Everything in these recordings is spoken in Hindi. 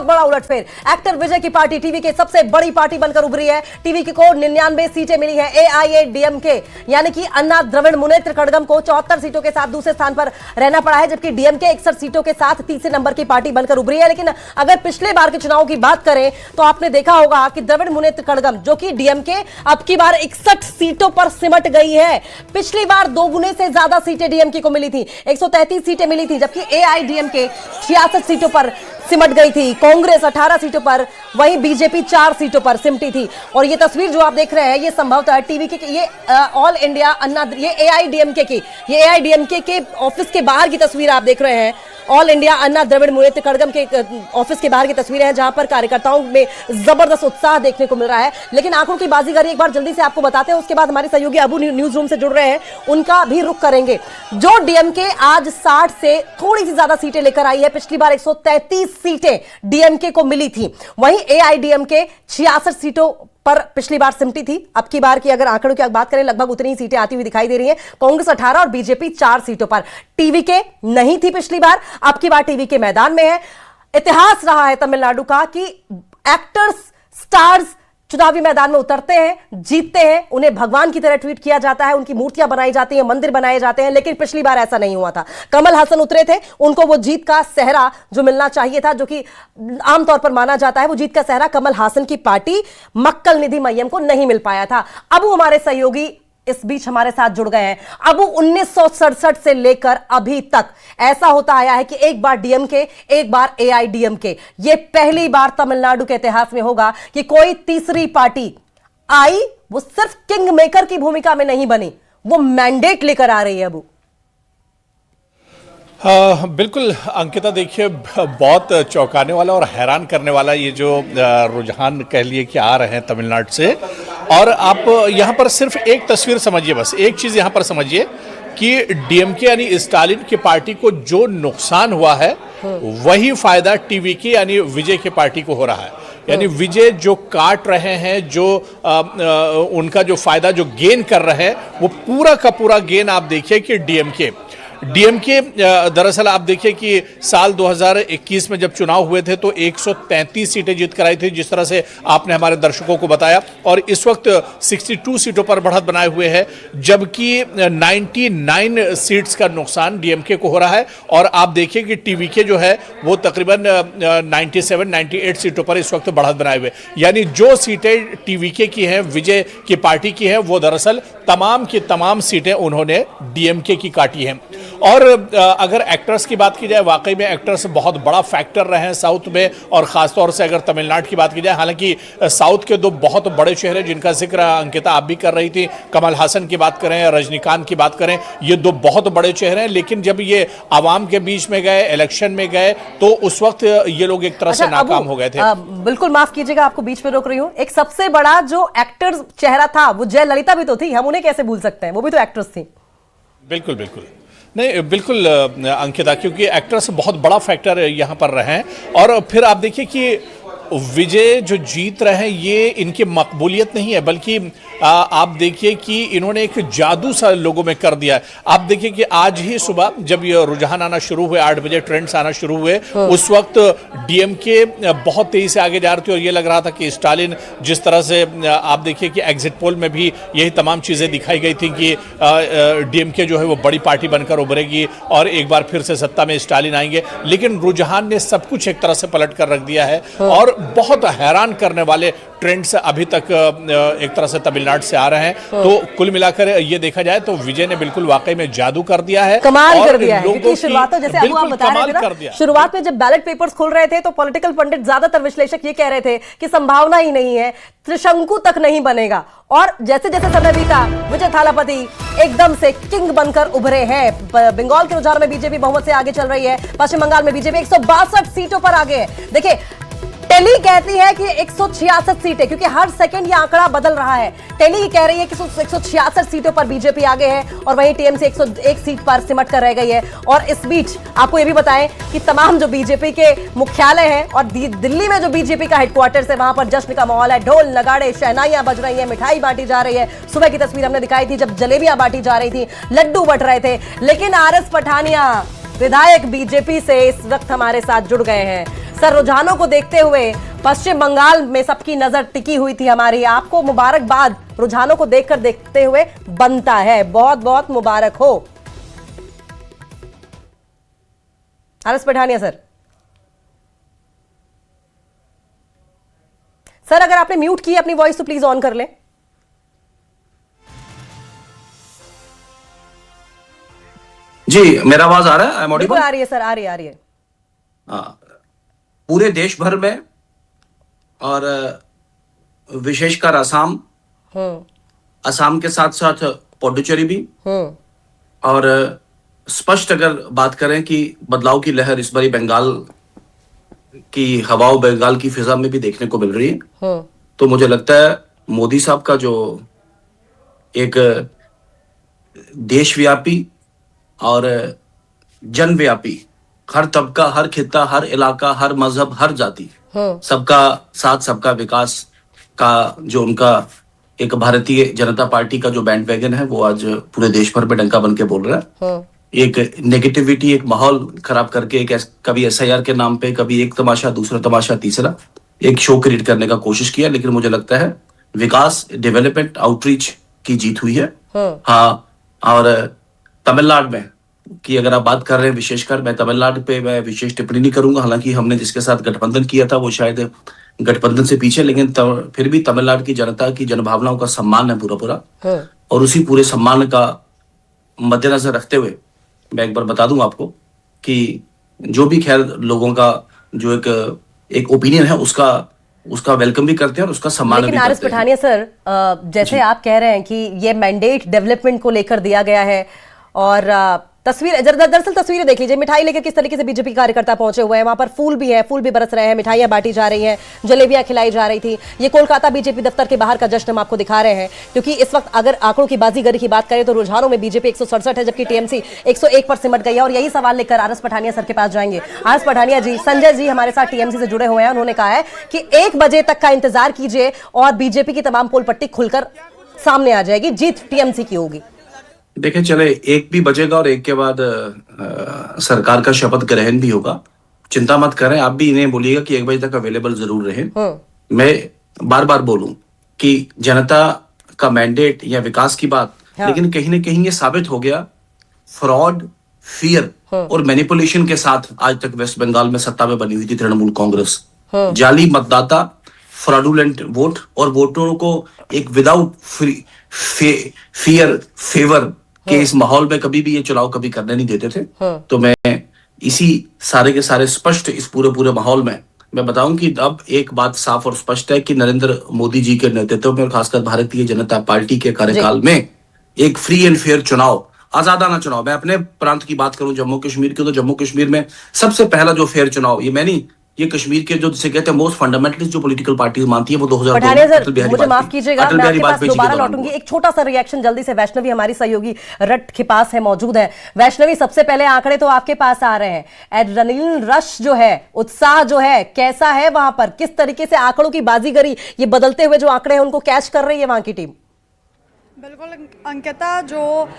बहुत बड़ा उलटफेर। एक्टर विजय की पार्टी टीवी की सबसे बड़ी पार्टी बनकर उभरी है। टीवी को 99 सीटें मिली हैं। एआईएडीएमके यानी कि अन्ना द्रविड़ मुनेत्र कड़गम को 74 सीटों के साथ दूसरे स्थान पर रहना पड़ा है, जबकि डीएमके 61 सीटों के साथ तीसरे नंबर की पार्टी बनकर उभरी है। लेकिन अगर पिछले बार के चुनाव की बात करें तो आपने देखा होगा कि द्रविड़ मुनेत्र कड़गम जो कि डीएमके अब की बार 61 सीटों पर सिमट गई है। पिछली बार दोगुने से ज्यादा सीटें डीएमके को मिली थी, 133 सीटें मिली थी, जबकि एआईडीएमके 66 सीटों पर सिमट गई थी। कांग्रेस 18 सीटों पर, वहीं बीजेपी 4 सीटों पर सिमटी थी। और ये तस्वीर जो आप देख रहे हैं ये संभवतः टीवी के ये ऑल इंडिया अन्ना, ये एआईडीएमके के ऑफिस के बाहर की तस्वीर आप देख रहे हैं। ऑल इंडिया अन्ना द्रविड़ मुनेत्र कड़गम के ऑफिस के बाहर की तस्वीरें हैं, जहां पर कार्यकर्ताओं में जबरदस्त उत्साह देखने को मिल रहा है। लेकिन आंकड़ों की बाजीगरी एक बार जल्दी से आपको बताते हैं, उसके बाद हमारे सहयोगी अबू न्यूज रूम से जुड़ रहे हैं, उनका भी रुख करेंगे। जो डीएमके आज 60 से थोड़ी सी ज्यादा सीटें लेकर आई है, पिछली बार 133 सीटें डीएमके को मिली थी। वहीं एआईडीएमके 66 सीटों पर पिछली बार सिमटी थी। अब की बार की अगर आंकड़ों की बात करें, लगभग उतनी ही सीटें आती हुई दिखाई दे रही हैं। कांग्रेस 18 और बीजेपी 4 सीटों पर। टीवी के नहीं थी पिछली बार, अब की बार टीवी के मैदान में है। इतिहास रहा है तमिलनाडु का कि एक्टर्स, स्टार्स चुनावी मैदान में उतरते हैं, जीतते हैं, उन्हें भगवान की तरह ट्रीट किया जाता है, उनकी मूर्तियां बनाई जाती हैं, मंदिर बनाए जाते हैं। लेकिन पिछली बार ऐसा नहीं हुआ था। कमल हासन उतरे थे, उनको वो जीत का सेहरा जो मिलना चाहिए था, जो कि आमतौर पर माना जाता है, वो जीत का सेहरा कमल हासन की पार्टी मक्कल निधि मय्यम को नहीं मिल पाया था। अब वो हमारे सहयोगी इस बीच हमारे साथ जुड़ गए हैं। अब 1967 से लेकर अभी तक ऐसा होता आया है कि एक बार डीएमके, एक बार एआईडीएमके। ये पहली बार तमिलनाडु के इतिहास में होगा कि कोई तीसरी पार्टी आई, वो सिर्फ किंग मेकर की भूमिका में नहीं बनी, वो मैंडेट लेकर आ रही है। अबू बिल्कुल अंकिता, देखिए बहुत चौंकाने वाला और हैरान करने वाला ये जो रुझान कह लिए कि आ रहे हैं तमिलनाडु से। और आप यहाँ पर सिर्फ एक तस्वीर समझिए, बस एक चीज़ यहाँ पर समझिए कि डीएमके यानी स्टालिन की पार्टी को जो नुकसान हुआ है वही फायदा टीवी की यानी विजय की पार्टी को हो रहा है। यानी विजय जो काट रहे हैं, जो उनका जो फायदा जो गेन कर रहे हैं, वो पूरा का पूरा गेन आप देखिए कि डीएमके दरअसल आप देखिए कि साल 2021 में जब चुनाव हुए थे तो 133 सीटें जीत कर आई थी, जिस तरह से आपने हमारे दर्शकों को बताया। और इस वक्त 62 सीटों पर बढ़त बनाए हुए है, जबकि 99 सीट्स का नुकसान डीएमके को हो रहा है। और आप देखिए कि टीवीके जो है वो तकरीबन 97-98 सीटों पर इस वक्त बढ़त बनाए हुए। यानी जो सीटें टीवीके की हैं, विजय की पार्टी की हैं, वो दरअसल तमाम की तमाम सीटें उन्होंने डीएमके की काटी हैं। और अगर एक्टर्स की बात की जाए, वाकई में एक्टर्स बहुत बड़ा फैक्टर रहे हैं साउथ में, और ख़ासतौर से अगर तमिलनाडु की बात की जाए, हालांकि साउथ के 2 बहुत बड़े चेहरे जिनका जिक्र अंकिता आप भी कर रही थी, कमल हासन की बात करें, रजनीकांत की बात करें, ये 2 बहुत बड़े चेहरे हैं। लेकिन जब ये आवाम के बीच में गए, इलेक्शन में गए, तो उस वक्त ये लोग एक तरह से नाकाम हो गए थे। बिल्कुल माफ कीजिएगा, आपको बीच में रोक रही हूँ। एक सबसे बड़ा जो एक्टर चेहरा था वो जयललिता भी तो थी, हम उन्हें कैसे भूल सकते हैं, वो भी तो एक्ट्रेस थी। बिल्कुल बिल्कुल नहीं, बिल्कुल अंकिता, क्योंकि एक्टर्स बहुत बड़ा फैक्टर यहाँ पर रहे हैं। और फिर आप देखिए कि विजय जो जीत रहे हैं ये इनकी मकबूलियत नहीं है, बल्कि आप देखिए कि इन्होंने एक जादू सा लोगों में कर दिया है। आप देखिए कि आज ही सुबह जब ये रुझान आना शुरू हुए, 8 बजे ट्रेंड्स आना शुरू हुए, उस वक्त डीएमके बहुत तेजी से आगे जा रही थी। और ये लग रहा था कि स्टालिन, जिस तरह से आप देखिए कि एग्जिट पोल में भी यही तमाम चीज़ें दिखाई गई थी कि डीएमके जो है वो बड़ी पार्टी बनकर उभरेगी और एक बार फिर से सत्ता में स्टालिन आएंगे। लेकिन रुझान ने सब कुछ एक तरह से पलट कर रख दिया है। और बहुत हैरान करने वाले ट्रेंड्स अभी तक एक तरह से तमिलनाडु से आ रहे हैं। तो कुल मिलाकर ये देखा जाए तो विजय ने बिल्कुल वाकई में जादू कर दिया है, कमाल कर दिया है। क्योंकि शुरुआत जैसे आप बता रहे थे ना, शुरुआत में जब बैलेट पेपर्स खुल रहे थे तो पॉलिटिकल पंडित, ज्यादातर विश्लेषक ये कह रहे थे कि संभावना ही नहीं है, त्रिशंकु तक नहीं बनेगा। और जैसे जैसे समय बीता, विजय थालापति एकदम से किंग बनकर उभरे हैं। बंगाल के रुझान में बीजेपी बहुमत से आगे चल रही है, पश्चिम बंगाल में बीजेपी 162 सीटों पर आगे है। देखिए टेली कहती है कि 166 सीटें, क्योंकि हर सेकंड ये आंकड़ा बदल रहा है। टेली कह रही है कि 166 सीटों पर बीजेपी आगे है और वहीं टीएमसी 101 सीट पर सिमट कर रह गई है। और इस बीच आपको ये भी बताएं कि तमाम जो बीजेपी के मुख्यालय हैं और दिल्ली में जो बीजेपी का हेडक्वार्टर्स है, वहां पर जश्न का माहौल है, ढोल नगाड़े शहनाइयां बज रही है, मिठाई बांटी जा रही है। सुबह की तस्वीर हमने दिखाई थी जब जलेबियां बांटी जा रही थी, लड्डू बट रहे थे। लेकिन आरएस पठानिया विधायक बीजेपी से इस वक्त हमारे साथ जुड़ गए हैं। सर, रुझानों को देखते हुए पश्चिम बंगाल में सबकी नजर टिकी हुई थी हमारी। आपको मुबारकबाद, रुझानों को देखकर देखते हुए बनता है। बहुत बहुत मुबारक हो। आरएस पठानिया सर, सर अगर आपने म्यूट की अपनी वॉइस तो प्लीज ऑन कर लें। जी, मेरा आवाज आ रहा है? बिल्कुल आ रही है सर, आ रही है। हाँ, पूरे देश भर में और विशेषकर असम के साथ साथ पुडुचेरी भी, और स्पष्ट अगर बात करें कि बदलाव की लहर इस बारी बंगाल की हवाओं, बंगाल की फिजा में भी देखने को मिल रही है। तो मुझे लगता है मोदी साहब का जो एक देशव्यापी और जनव्यापी, हर तबका, हर खित्ता, हर इलाका, हर मजहब, हर जाति, सबका साथ, सबका विकास का जो उनका एक भारतीय जनता पार्टी का जो बैंड वैगन है, वो आज पूरे देश भर में डंका बन के बोल रहा है। एक नेगेटिविटी, एक माहौल खराब करके, एक कभी एसआईआर के नाम पे, कभी एक तमाशा, दूसरा तमाशा, तीसरा एक शो क्रिएट करने का कोशिश किया। लेकिन मुझे लगता है विकास, डेवलपमेंट, आउटरीच की जीत हुई है। हाँ, और तमिलनाडु में की अगर आप बात कर रहे हैं, विशेषकर मैं तमिलनाडु पे मैं विशेष टिप्पणी नहीं करूंगा। हालांकि हमने जिसके साथ गठबंधन किया था वो शायद गठबंधन से पीछे, लेकिन फिर भी तमिलनाडु की जनता की जनभावनाओं का सम्मान है पूरा। और उसी पूरे सम्मान का मद्देनजर रखते हुए मैं एक बार बता दूं आपको कि जो भी खैर लोगों का जो एक ओपिनियन है, उसका वेलकम भी करते हैं और उसका सम्मान भी करते हैं। लेकिन आरएस पठानिया सर, जैसे आप कह रहे हैं कि ये मैंडेट डेवलपमेंट को लेकर दिया गया है, और दरअसल तस्वीरें देख लीजिए, मिठाई लेकर किस तरीके से बीजेपी कार्यकर्ता पहुंचे हुए हैं। वहां पर फूल भी है, फूल भी बरस रहे हैं, मिठाइयां बांटी जा रही हैं, जलेबियां खिलाई जा रही थी। ये कोलकाता बीजेपी दफ्तर के बाहर का जश्न हम आपको दिखा रहे हैं, क्योंकि इस वक्त अगर आंकड़ों की बाजीगरी की बात करें तो रुझानों में बीजेपी 167 है, जबकि टीएमसी 101 पर सिमट गई है। और यही सवाल लेकर आरएस पठानिया सर के पास जाएंगे। आरएस पठानिया जी, संजय जी हमारे साथ टीएमसी से जुड़े हुए हैं। उन्होंने कहा है कि 1 बजे तक का इंतजार कीजिए और बीजेपी की तमाम पोल पट्टी खुलकर सामने आ जाएगी, जीत टीएमसी की होगी। देखें, चले 1 भी बजेगा और 1 के बाद सरकार का शपथ ग्रहण भी होगा। चिंता मत करें, आप भी इन्हें बोलिएगा कि 1 बजे तक अवेलेबल जरूर रहें। मैं बार बार बोलूं कि जनता का मैंडेट या विकास की बात, लेकिन कहीं ना कहीं ये साबित हो गया फ्रॉड, फियर और मैनिपुलेशन के साथ आज तक वेस्ट बंगाल में सत्ता में बनी हुई थी तृणमूल कांग्रेस। जाली मतदाता, फ्रॉडुलेंट वोट, और वोटरों को एक विदाउट फियर फेवर के इस माहौल में कभी भी ये चुनाव कभी करने नहीं देते थे। तो मैं इसी सारे के सारे स्पष्ट इस पूरे माहौल में मैं बताऊं कि अब एक बात साफ और स्पष्ट है कि नरेंद्र मोदी जी के नेतृत्व में और खासकर भारतीय जनता पार्टी के कार्यकाल में एक फ्री एंड फेयर चुनाव, आजादाना चुनाव, मैं अपने प्रांत की बात करूं जम्मू कश्मीर की, तो जम्मू कश्मीर में सबसे पहला जो फेयर चुनाव, ये मैं नहीं, ये कश्मीर के जो जिसे कहते हैं मोस्ट फंडामेंटलिस्ट जो पॉलिटिकल पार्टी मानती है, वो 2002 मुझे माफ कीजिएगा, मैं आपके पास दोबारा लौटूंगी। एक छोटा सा रिएक्शन जल्दी से, वैष्णवी हमारी सहयोगी रट के पास है, मौजूद है। वैष्णवी, सबसे पहले आंकड़े तो आपके पास आ रहे हैं, एड्रेनलिन रश जो है, उत्साह जो है, कैसा है वहां पर, किस तरीके से आंकड़ों की बाजीगरी, ये बदलते हुए जो आंकड़े हैं उनको कैच कर रही है वहां की टीम? बिल्कुल अंकिता, जो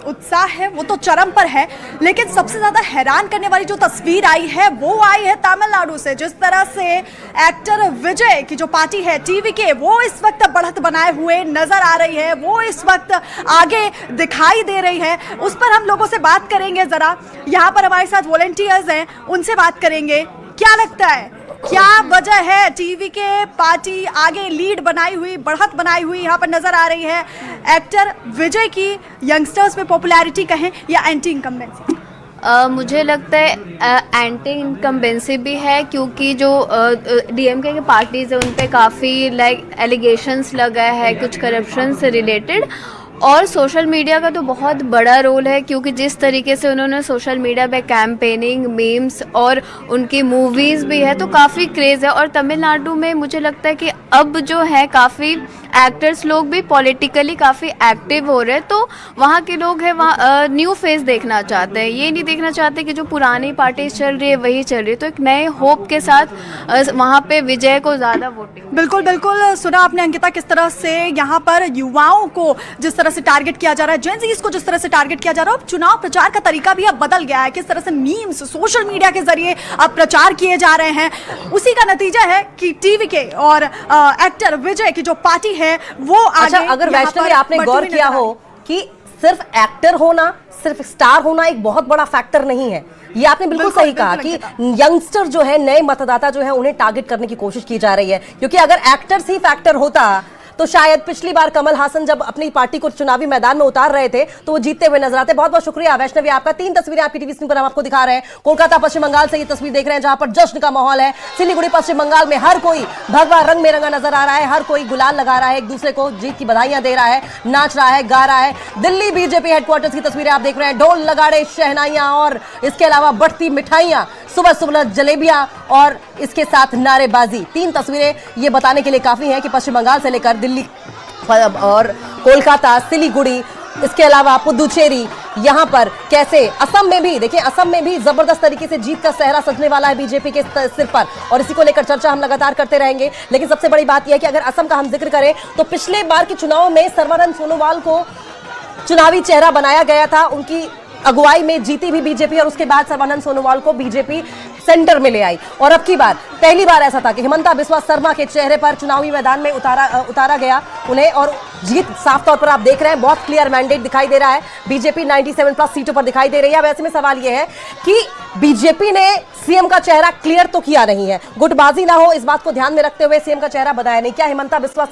उत्साह है वो तो चरम पर है, लेकिन सबसे ज्यादा हैरान करने वाली जो तस्वीर आई है वो आई है तमिलनाडु से। जिस तरह से एक्टर विजय की जो पार्टी है टीवीके, वो इस वक्त बढ़त बनाए हुए नजर आ रही है, वो इस वक्त आगे दिखाई दे रही है। उस पर हम लोगों से बात करेंगे। जरा यहाँ पर हमारे साथ वॉलंटियर्स हैं, उनसे बात करेंगे। क्या लगता है, क्या वजह है टीवीके पार्टी आगे लीड बनाई हुई, बढ़त बनाई हुई यहाँ पर नजर आ रही है? एक्टर विजय की यंगस्टर्स में पॉपुलैरिटी कहें या एंटी इनकम्बेंसी? मुझे लगता है एंटी इनकम्बेंसी भी है, क्योंकि जो डीएमके की पार्टीज है उन पे काफ़ी एलिगेशंस लगा है कुछ करप्शन से रिलेटेड, और सोशल मीडिया का तो बहुत बड़ा रोल है, क्योंकि जिस तरीके से उन्होंने सोशल मीडिया पे कैंपेनिंग, मीम्स और उनकी मूवीज़ भी है, तो काफ़ी क्रेज़ है। और तमिलनाडु में मुझे लगता है कि अब जो है काफ़ी एक्टर्स लोग भी पॉलिटिकली काफ़ी एक्टिव हो रहे हैं, तो वहाँ के लोग हैं वहाँ न्यू फेस देखना चाहते हैं, ये नहीं देखना चाहते कि जो पुरानी पार्टी चल रही है वही चल रही है। तो एक नए होप के साथ वहाँ पे विजय को ज़्यादा वोटिंग। बिल्कुल बिल्कुल, सुना आपने अंकिता किस तरह से यहाँ पर युवाओं को जिस तरह से टारगेट किया जा रहा है, जेनजीज को जिस तरह से टारगेट किया जा रहा है। अब चुनाव प्रचार का तरीका भी अब बदल गया है, किस तरह से मीम्स सोशल मीडिया के जरिए अब प्रचार किए जा रहे हैं। उसी का नतीजा है कि टीवी के और एक्टर विजय की जो पार्टी है वो अच्छा, आगे अगर यहाँ वैष्णवी पर आपने बढ़ती गौर हुई किया नजर आ हो कि सिर्फ एक्टर होना, सिर्फ स्टार होना एक बहुत बड़ा फैक्टर नहीं है। ये आपने बिल्कुल सही कहा कि यंगस्टर जो है, नए मतदाता जो है, उन्हें टारगेट करने की कोशिश की जा रही है। क्योंकि अगर एक्टर्स ही फैक्टर होता तो शायद पिछली बार कमल हासन जब अपनी पार्टी को चुनावी मैदान में उतार रहे थे तो वो जीतते हुए नजर आते। बहुत बहुत शुक्रिया वैष्णवी आपका। 3 तस्वीरें आपकी टीवी स्क्रीन पर हम आपको दिखा रहे हैं। कोलकाता पश्चिम बंगाल से ये तस्वीर देख रहे हैं जहां पर जश्न का माहौल है। सिलीगुड़ी पश्चिम बंगाल में हर कोई भगवा रंग में रंगा नजर आ रहा है, हर कोई गुलाल लगा रहा है, एक दूसरे को जीत की बधाइयां दे रहा है, नाच रहा है, गा रहा है। दिल्ली बीजेपी हेडक्वार्टर्स की तस्वीरें आप देख रहे हैं, ढोल लगाड़े, शहनाइयां और इसके अलावा बढ़ती मिठाइयां, सुबह सुबह जलेबियां और इसके साथ नारेबाजी। 3 तस्वीरें ये बताने के लिए काफी हैं कि पश्चिम बंगाल से लेकर दिल्ली और कोलकाता, सिलीगुड़ी, इसके अलावा पुदुचेरी, यहां पर कैसे असम में भी देखिए, असम में भी जबरदस्त तरीके से जीत का सहरा सजने वाला है बीजेपी के सिर पर और इसी को लेकर चर्चा हम लगातार करते रहेंगे। लेकिन सबसे बड़ी बात यह है कि अगर असम का हम जिक्र करें तो पिछले बार के चुनाव में सर्बानंद सोनोवाल को चुनावी चेहरा बनाया गया था, उनकी अगुवाई में जीती भी बीजेपी और उसके बाद सर्बानंद सोनोवाल को बीजेपी सेंटर में ले आई। और अब की बार पहली बार ऐसा था कि हिमंता बिस्वा शर्मा के चेहरे पर चुनावी मैदान में उतारा गया उन्हें और जीत साफ तौर पर आप देख रहे हैं, बहुत क्लियर मैंडेट दिखाई दे रहा है। बीजेपी 97+ सीटों पर दिखाई दे रही है। अब ऐसे में सवाल यह है कि बीजेपी ने सीएम का चेहरा क्लियर तो किया नहीं है, गुटबाजी ना हो इस बात को ध्यान में रखते हुए सीएम का चेहरा बताया नहीं। क्या हिमंता बिस्वा